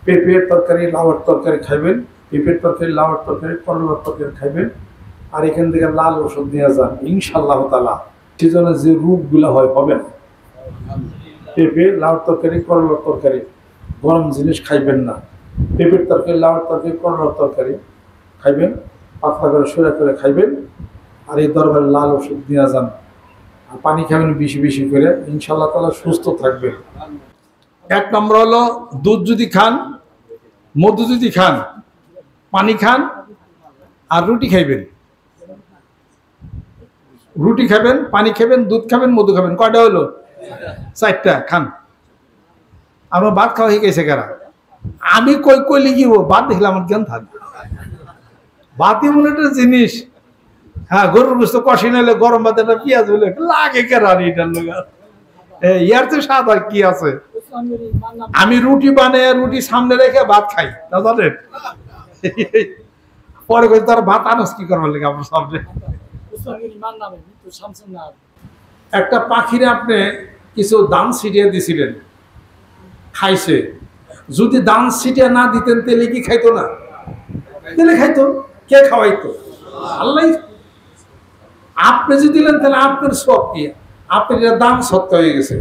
পেঁপের তরকারি, লাউয়ের তরকারি খাইবেন, পেঁপের তরকারি, লাউয়ের তরকারি, করলার তরকারি খাইবেন। আর এখান থেকে লাল ওষুধ নিয়ে যান, ইনশাআল্লাহ তাআলা সেজন্য যে রোগগুলো হয় হবে না। পেঁপে, লাউয়ের তরকারি, করলার তরকারি, গরম জিনিস খাইবেন না। পেঁপের তরকারি, লাউয়ের তরকারি, করলার তরকারি খাইবেন, পাতলা করে সোজা করে খাইবেন। আর এই দরবারে লাল ওষুধ নিয়ে যান, আর পানি খাবেন বেশি বেশি করে, ইনশাআল্লাহ তাআলা সুস্থ থাকবেন। এক নম্বর হলো দুধ যদি খান, মধু যদি খান, পানি খান, আর রুটি খাইবেন। রুটি খাবেন, পানি খাবেন, দুধ খাবেন, মধু খাবেন। কয়টা হলো? 4টা খান। আমার ভাত খাওয়া হয়ে গেছে কারা? আমি কই কই লিখিব ভাত দেখলে আমার জ্ঞান থাকবে। ভাতই মনে একটা জিনিস। হ্যাঁ, গরুর গোস্ত কষি নাইলে গরম ভাত একটা পেঁয়াজ হলে লাগে কেরানি এটার লোক। ইয়ার তো স্বাদ আর কি আছে। আমি রুটি বানাই, রুটি সামনে রেখে ভাত খাই, তা জানেন। পরে কই তার ভাত আনস কি করবার লাগে আমার সামনে। একটা পাখিরে আপনি কিছু দান ছিটিয়ে দিছিলেন, খাইছে। যদি দান ছিটিয়ে না দিতেন তেলে কি খাইতো না? তেলে খাইতো। কে খাওয়াইতো? আল্লাহ। আপনি যদি দিলেন তাহলে আপনার সব কি, আপনার দান সত্য হয়ে গেছে।